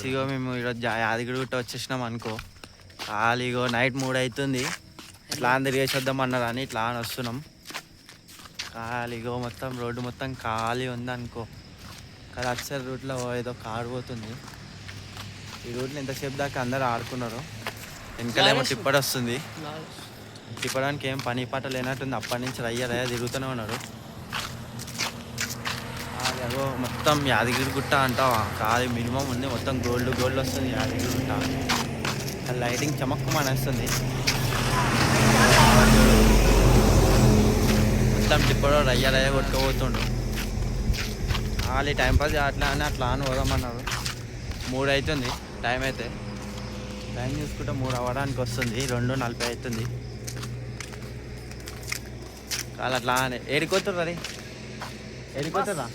ఇగో మేము ఈరోజు యాదగిరి గుట్ట వచ్చేసినాం అనుకో. ఇగో నైట్ 3 అవుతుంది. ఇట్లా తిరిగేసి వద్దామన్నారు అని ఇట్లా అని వస్తున్నాం. ఇగో మొత్తం రోడ్డు మొత్తం ఖాళీ ఉంది అనుకో. కానీ అచ్చరి రూట్లో ఏదో కారు పోతుంది. ఈ రూట్లో ఎంతసేపు దాకా అందరు ఆడుకున్నారు. వెనకాలేమో టిప్పడి వస్తుంది. తిప్పడానికి ఏం పని పాట లేనట్టుంది. అప్పటి నుంచి రయ్య తిరుగుతూనే ఉన్నారు. అదో మొత్తం యాదగిరి గుట్ట అంటావా కాదు, మినిమం ఉంది. మొత్తం గోల్డ్ వస్తుంది యాదగిరి గుట్ట. లైటింగ్ చమక్కుమని వస్తుంది. మొత్తం టిప్పడో రయ్య కొట్టుకుపోతుండు. ఖాళీ టైంపాస్ అట్లా అని పోదామన్నారు. 3 అవుతుంది టైం అయితే. టైం చూసుకుంటే 3 అవ్వడానికి వస్తుంది. 2:40 అవుతుంది. కాదు అట్లా అని ఏడిపోతుర్రు. అది ఏడిపోతుర్రా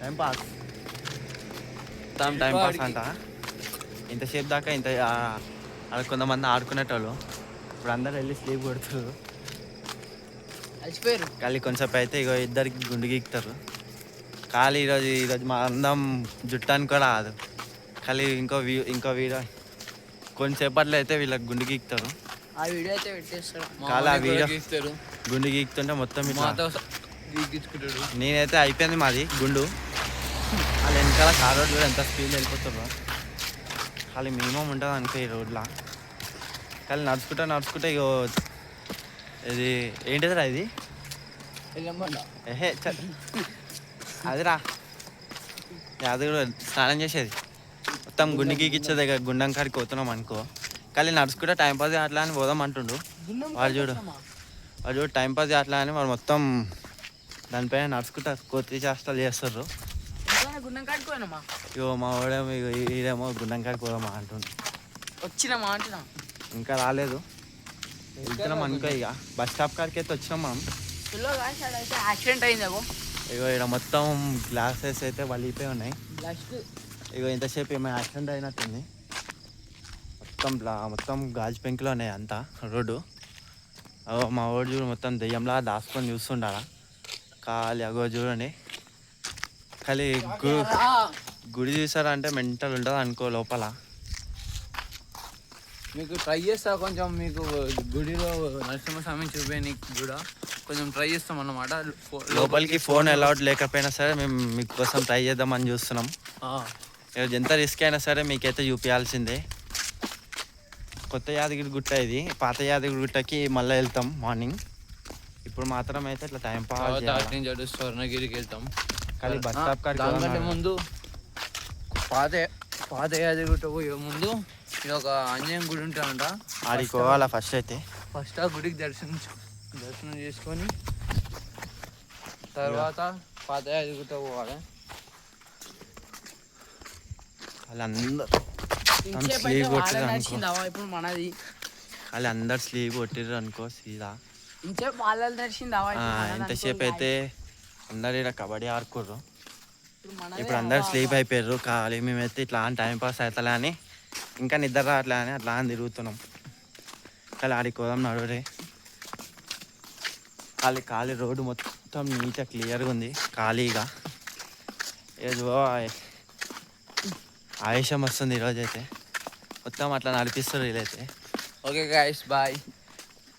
టైంపాస్ అంట. ఇంతసేపు దాకా కొంతమంది ఆడుకునేటోళ్ళు ఇప్పుడు అందరు వెళ్ళి స్లీప్ కొడుతారు. ఖాళీ కొంచెంసేపు అయితే ఇగో ఇద్దరికి గుండు గీకుతారు. ఖాళీ ఈరోజు మా అందం జుట్టానికి కూడా రాదు. ఖాళీ ఇంకో వీడియో కొంచెంసేపట్లో అయితే వీళ్ళకి గుండు గీకుతారు. ఆ వీడియో గుండు గీకుతుంటే మొత్తం నేనైతే అయిపోయింది మాది గుండు. వాళ్ళు వెనకాల కార్ రోడ్ కూడా ఎంత స్పీడ్ వెళ్ళిపోతారు. ఖాళీ మినిమం ఉంటుంది అనుకో ఈ రోడ్లో. ఖాళీ నడుచుకుంటే ఇగో ఇది ఏంటిదిరా ఇది అదిరా అది కూడా స్నానం చేసేది. మొత్తం గుండె గీకిచ్చే దగ్గర గుండం కాడికి పోతున్నాం అనుకో. ఖాళీ నడుచుకుంటే టైంపాస్ అట్లా అని పోదాం అంటుండు వాడు. చూడు టైంపాస్ అట్లా అని వాడు మొత్తం దానిపైన నడుచుకుంటా కొత్త చేష్టలు చేస్తారు. ఇగో మా వాడేమో ఈడేమో గుండం కాడికి పోదామా అంటుండు. వచ్చినామా అంటున్నా ఇంకా రాలేదు. వెళ్తున్నాం అనుకో. ఇక బస్ స్టాప్ కాడికి అయితే వచ్చినాం మనం. యాక్సిడెంట్ అయింది. ఇగో ఇక్కడ మొత్తం గ్లాసెస్ అయితే వలిగిపోయి ఉన్నాయి. ఇగో ఇంతసేపు ఏమైనా యాక్సిడెంట్ అయినట్టుంది. మొత్తం గాజు పెంకులో ఉన్నాయి అంతా రోడ్డు. మా వాడు చూడు మొత్తం దెయ్యంలా దాచుకొని చూస్తుండాలా. ఖాళీ అగో చూడండి. ఖాళీ గుడి చూసారంటే మెంటల్ ఉంటుంది అనుకో లోపల. మీకు ట్రై చేస్తా కొంచెం, మీకు గుడిలో నరసింహస్వామిని చూపేయడానికి కూడా కొంచెం ట్రై చేస్తాం అన్నమాట. లోపలికి ఫోన్ అలౌడ్ లేకపోయినా సరే మేము మీకోసం ట్రై చేద్దామని చూస్తున్నాం. ఎంత రిస్క్ అయినా సరే మీకైతే చూపించాల్సిందే. కొత్త యాదగిరి గుట్ట ఇది. పాత యాదగిరి గుట్టకి మళ్ళీ వెళ్తాం మార్నింగ్. ఇప్పుడు మాత్రం అయితే ఇట్లా టైం పాస్ స్వర్ణగిరికి వెళ్తాం. కానీ బస్ స్టాప్ కాడికి ముందు పాత యాదగిరి గుట్ట పోయే ముందు ఇది ఒక ఆంజనేయం గుడి ఉంటామంట. ఆడికి పోవాలా ఫస్ట్ ఆ గుడికి దర్శనం చేసుకొని తర్వాత పాత యాదగిరి గుట్ట పోవాలి. అందరు స్లీవ్ కొట్టిర్రు అనుకో సీదా. ఇంతసేపు అయితే అందరు ఇక్కడ కబడ్డీ ఆడుకోర్రు. ఇప్పుడు అందరు స్లీప్ అయిపోయారు. ఖాళీ మేమైతే ఇట్లా టైం పాస్ అవుతలే అని ఇంకా నిద్ర రావట్లే అని అట్లా అని తిరుగుతున్నాం. ఖాళీ ఆడికి పోదాం నడురే. ఖాళీ రోడ్డు మొత్తం నీట్గా క్లియర్గా ఉంది. ఖాళీగా ఏదో ఆవేశం వస్తుంది ఈరోజు అయితే. మొత్తం అట్లా నడిపిస్తారు వీళ్ళైతే. Okay guys bye.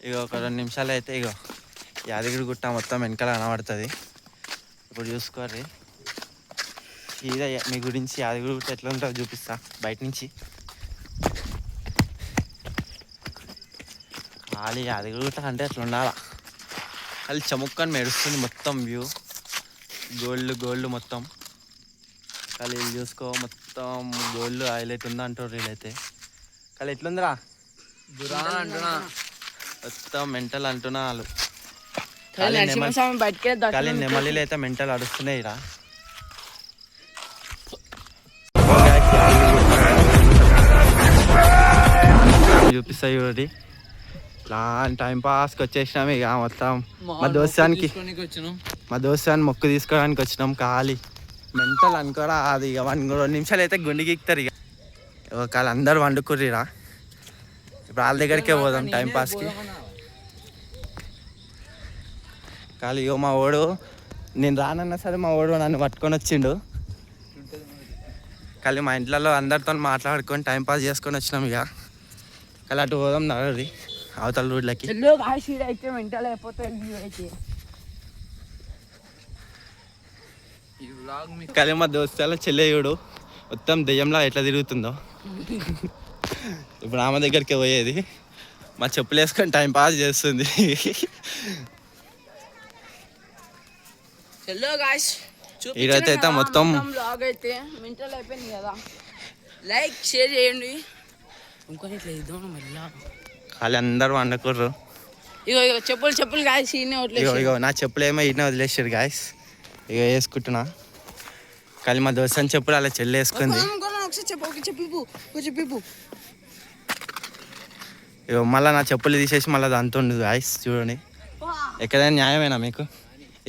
ఇక ఒక 2 నిమిషాలు అయితే ఇగో యాదగిరి గుట్ట మొత్తం వెనకాల కనబడుతుంది. ఇప్పుడు చూసుకోర్రి. సీదా మీ గురించి యాదగిరి గుట్ట ఎట్లా ఉంటుందో చూపిస్తా బయట నుంచి. ఖాళీ యాదగిరి గుట్ట అంటే అట్లా ఉండాలా. ఖాళీ చముక్కని మెరుస్తుంది మొత్తం వ్యూ. గోల్డ్ మొత్తం. ఖాళీ వీళ్ళు చూసుకో మొత్తం గోల్డ్ హైలైట్ ఉందా అంటారు వీళ్ళైతే. ఖాళీ ఎట్లుందిరా అంటున్నా మొత్తం మెంటల్ అంటున్నా వాళ్ళు. ఖాళీ నెమలిలు అయితే మెంటల్ అడుస్తున్నాయి రా. చూపిస్తాయి చూడండి. ఇట్లా టైం పాస్కి వచ్చేసినాం. ఇక మొత్తం మా దోస్తాన్ని మొక్కు తీసుకోవడానికి వచ్చినాం. ఖాళీ మెంటల్ అనుకోరా. అది ఇక 1-2 నిమిషాలు అయితే గుండె గీక్తారు. ఇక వాళ్ళు అందరు వండుకుర్రిరా. ఇప్పుడు వాళ్ళ దగ్గరికే పోదాం టైంపాస్కి. ఖాళీ ఇగో మా వాడు నేను రానన్నా సరే మా వాడు నన్ను పట్టుకొని వచ్చిండు. కానీ మా ఇంట్లో అందరితో మాట్లాడుకొని టైంపాస్ చేసుకొని వచ్చినాం ఇక కానీ అటు పోదాం నడరి అవతల రోడ్లకి. చెల్లో గాయస్ అయితే మెంటల్ అయిపోతుంది అయితే. ఈ వ్లాగ్ మీకు కానీ మా దోస్తాల చెల్లెయుడు మొత్తం దెయ్యంలా ఎట్లా తిరుగుతుందో. ఇప్పుడు ఆమె దగ్గరికి పోయేది మా చెప్పులు వేసుకొని టైం పాస్ చేస్తుంది. చెల్లో గాయస్ ఈరోజు అయితే మొత్తం బ్లాగ్ అయితే మెంటల్ అయిపోయింది కదా. లైక్ షేర్ చేయండి. ఇంకొని ఇట్లా ఇద్దాం మళ్ళీ. ఖాళీ అందరూ వండుకోర్రు. ఇగో ఇగో చెప్పులు గాయస్ ఈయనే ఇగో ఇగో నా చెప్పులు ఏమో ఈయన వదిలేసారు గాయస్. ఇక వేసుకుంటున్నా కానీ మా దోస్తని చెప్పులు అలా చెల్లి వేసుకుంది. ఇగో మళ్ళీ నా చెప్పులు తీసేసి మళ్ళీ దాంతో ఉండదు గాయస్. చూడండి ఎక్కడైనా న్యాయమేనా మీకు?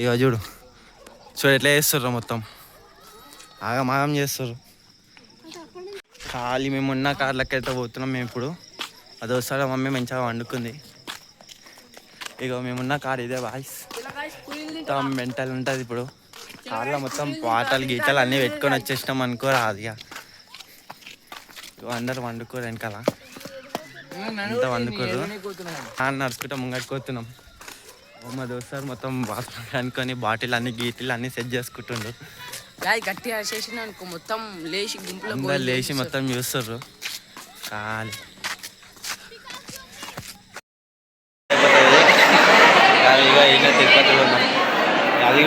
ఇగో చూడు ఎట్లా చేస్తుర్రు మొత్తం ఆగమాగం చేస్తుర్రు. ఖాళీ మేము ఉన్న కార్లకి అయితే పోతున్నాం. మేము ఇప్పుడు అది వస్తాడు మమ్మీ మంచిగా వండుకుంది. ఇగో మేమున్న కార్ ఇదే బాయ్స్. మొత్తం మెంటల్ ఉంటుంది ఇప్పుడు. కార్లో మొత్తం పాటలు గీతలు అన్నీ పెట్టుకొని వచ్చేసినాం అనుకో రాదు. ఇక అందరు వండుకోరు వెనకాల అంతా వండుకోరు. నడుచుకుంటా ముంగట్టుకోతున్నాం. మా దోస్తారు మొత్తం అనుకొని బాటిల్ అన్ని గీటిల్ అన్ని సెట్ చేసుకుంటుండ్రు. గట్టిగా చేసిన అనుకో మొత్తం లేచి గుంపులో అందరు లేచి మొత్తం చూస్తుర్రు. ఖాళీ ఖాళీగా ఈయన తిరుపతిలో ఉన్నాం. అది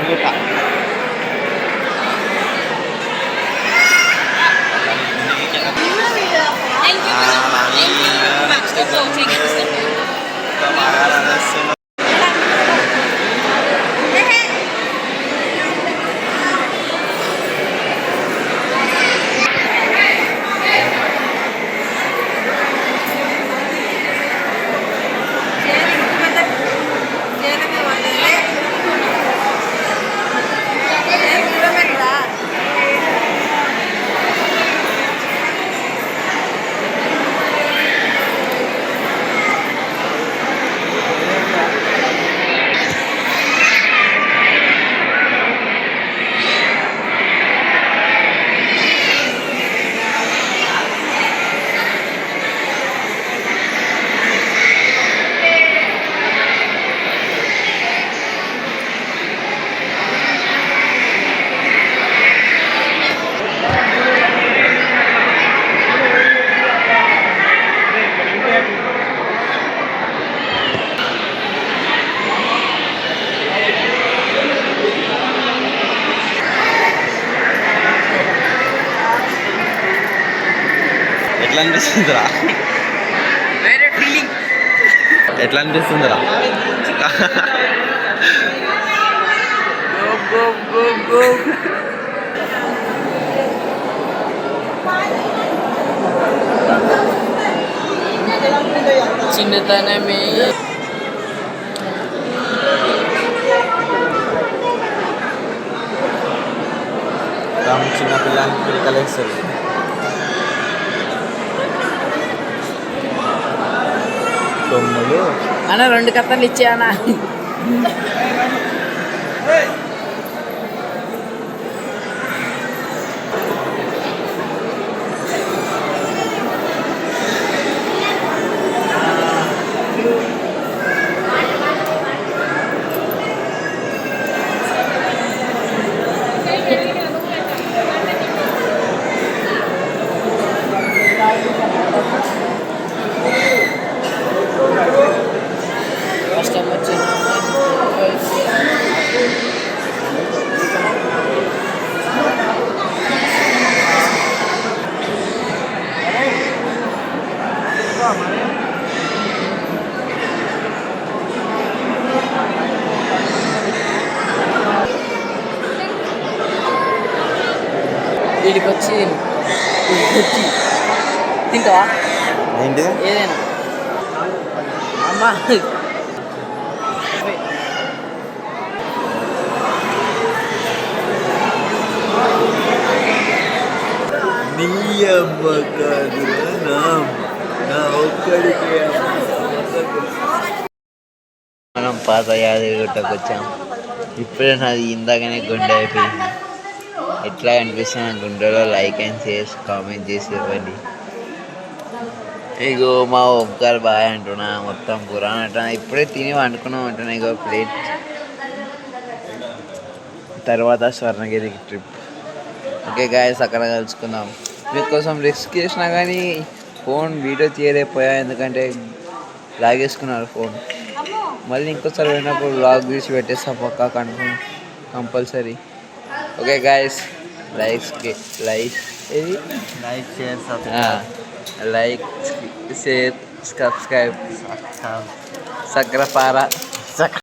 ఎట్లా అనిపిస్తుందిరా? ఎట్లా అనిపిస్తుందిరా? చిన్నతనమే చిన్న పిల్లలకి పిల్లకలేస్తారు. అన్న 2 కత్తలు ఇచ్చానా? కష్టం వచ్చింది. వీడికి వచ్చి తింటావా? ఏంటి ఏదైనా అమ్మా మనం పాత యాదగిరిగుట్టకు వచ్చాం. ఇప్పుడే నాది ఇందాకనే గుండె అయిపోయింది. ఎట్లా అనిపిస్తుంది గుండెలో లైక్ అండ్ షేర్ కామెంట్ చేసి ఇవ్వండి. ఇగో మా ఒక్కరు బాగా అంటున్నా మొత్తం పురాణ అంటున్నా ఇప్పుడే తిని వండుకున్నాం అంటున్నా. ఇగో ప్లేట్ తర్వాత స్వర్ణగిరికి ట్రిప్. ఓకే గాయస్ అక్కడ కలుసుకుందాం. మీకోసం రిస్క్ చేసినా కానీ ఫోన్ వీడియో తీయలేకపోయా ఎందుకంటే లాగేసుకున్నారు ఫోన్. మళ్ళీ ఇంకోసారి పోయినప్పుడు వ్లాగ్ తీసి పెట్టేస్తా పక్కా confirm compulsory. Okay guys like ఇది like share like share subscribe సక్రపార